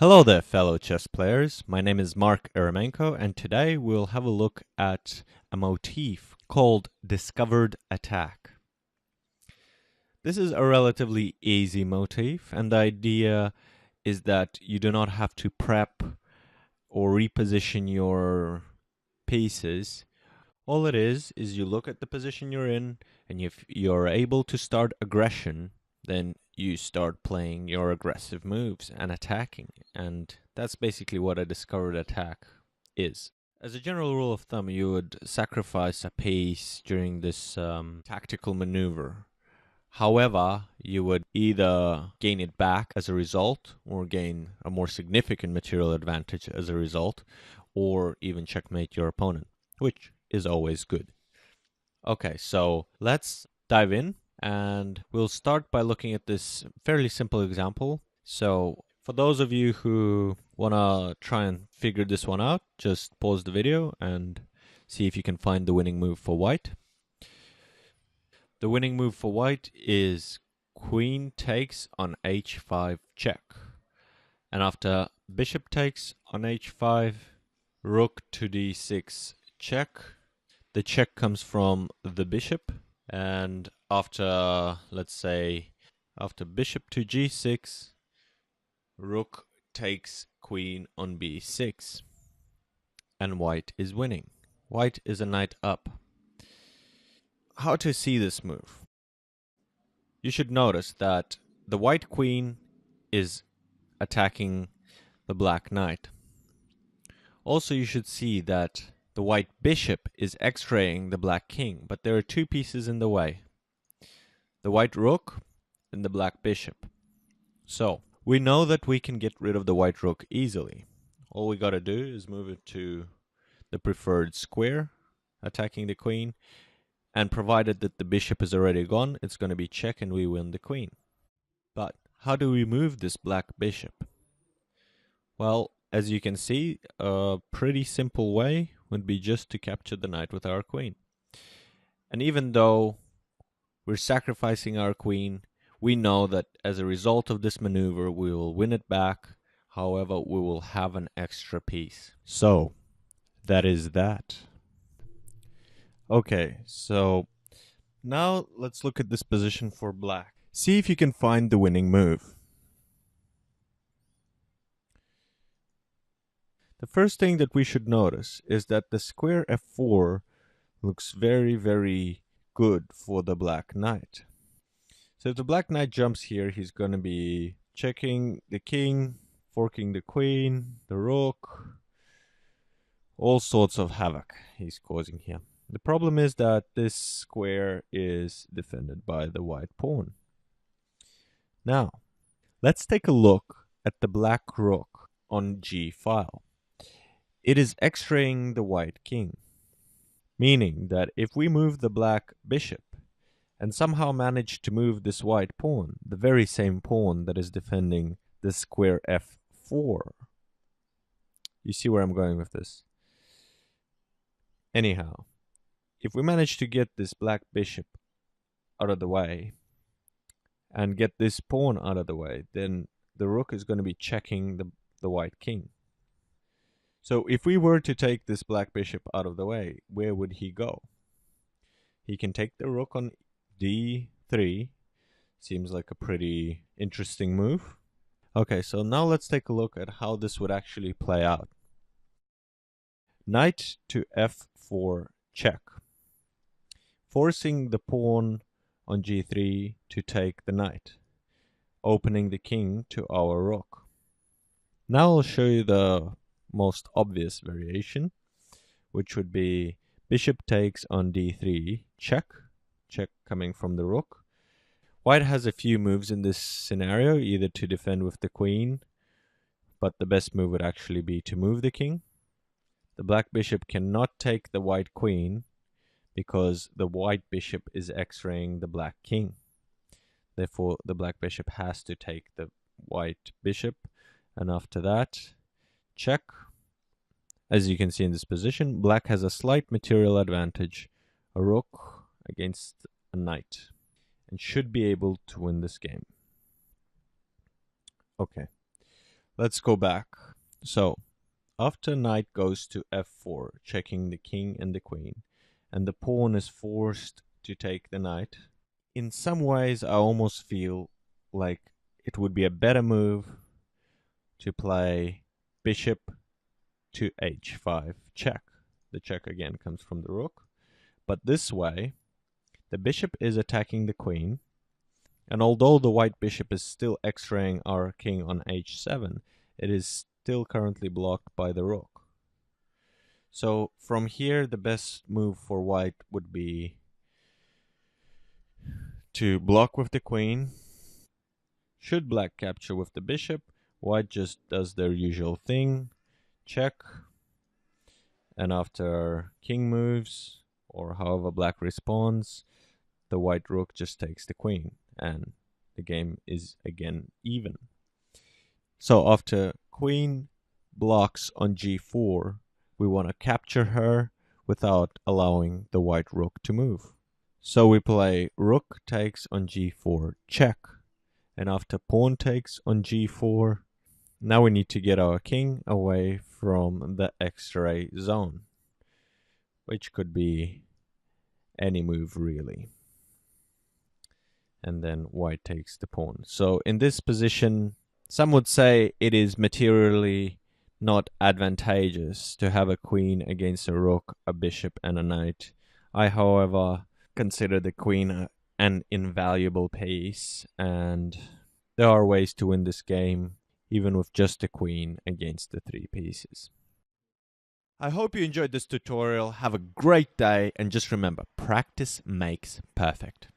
Hello there, fellow chess players. My name is Mark Eremenko, and today we'll have a look at a motif called Discovered Attack. This is a relatively easy motif, and the idea is that you do not have to prep or reposition your pieces. All it is you look at the position you're in, and if you're able to start aggression, then you start playing your aggressive moves and attacking. And that's basically what a discovered attack is. As a general rule of thumb, you would sacrifice a piece during this tactical maneuver. However, you would either gain it back as a result, or gain a more significant material advantage as a result, or even checkmate your opponent, which is always good. Okay, so let's dive in, and we'll start by looking at this fairly simple example. So for those of you who want to try and figure this one out, just pause the video and see if you can find the winning move for white. The winning move for white is queen takes on h5 check. And after bishop takes on h5, rook to d6 check. The check comes from the bishop, and after, let's say, after bishop to g6, rook takes queen on b6, and white is winning. White is a knight up. How to see this move? You should notice that the white queen is attacking the black knight. Also, you should see that the white bishop is x-raying the black king, but there are two pieces in the way. The white rook and the black bishop. So, we know that we can get rid of the white rook easily. All we gotta do is move it to the preferred square, attacking the queen, and provided that the bishop is already gone, it's gonna be check and we win the queen. But how do we move this black bishop? Well, as you can see, a pretty simple way would be just to capture the knight with our queen. And even though we're sacrificing our queen, we know that as a result of this maneuver, we will win it back. However, we will have an extra piece. So, that is that. Okay, so now let's look at this position for black. See if you can find the winning move. The first thing that we should notice is that the square f4 looks very, very good for the black knight. So if the black knight jumps here, he's going to be checking the king, forking the queen, the rook, all sorts of havoc he's causing here. The problem is that this square is defended by the white pawn. Now, let's take a look at the black rook on g file. It is x-raying the white king, meaning that if we move the black bishop and somehow manage to move this white pawn, the very same pawn that is defending the square f4, you see where I'm going with this? Anyhow, if we manage to get this black bishop out of the way and get this pawn out of the way, then the rook is going to be checking the white king. So if we were to take this black bishop out of the way, where would he go? He can take the rook on d3. Seems like a pretty interesting move. Okay, so now let's take a look at how this would actually play out. Knight to f4 check, forcing the pawn on g3 to take the knight, opening the king to our rook. Now I'll show you the most obvious variation, which would be bishop takes on d3 check, check coming from the rook. White has a few moves in this scenario, either to defend with the queen, but the best move would actually be to move the king. The black bishop cannot take the white queen because the white bishop is x-raying the black king. Therefore, the black bishop has to take the white bishop, and after that, check. As you can see in this position, black has a slight material advantage, a rook against a knight, and should be able to win this game. Okay, let's go back. So, after knight goes to f4, checking the king and the queen, and the pawn is forced to take the knight, in some ways I almost feel like it would be a better move to play bishop to h5 check. The check again comes from the rook, but this way the bishop is attacking the queen, and although the white bishop is still x-raying our king on h7, it is still currently blocked by the rook. So from here the best move for white would be to block with the queen. Should black capture with the bishop, white just does their usual thing, check, and after king moves, or however black responds, the white rook just takes the queen, and the game is again even. So after queen blocks on g4, we want to capture her without allowing the white rook to move. So we play rook takes on g4 check, and after pawn takes on g4, now we need to get our king away from the x-ray zone, which could be any move really. And then white takes the pawn. So in this position, some would say it is materially not advantageous to have a queen against a rook, a bishop, and a knight. I, however, consider the queen an invaluable piece, and there are ways to win this game even with just a queen against the 3 pieces. I hope you enjoyed this tutorial. Have a great day, and just remember, practice makes perfect.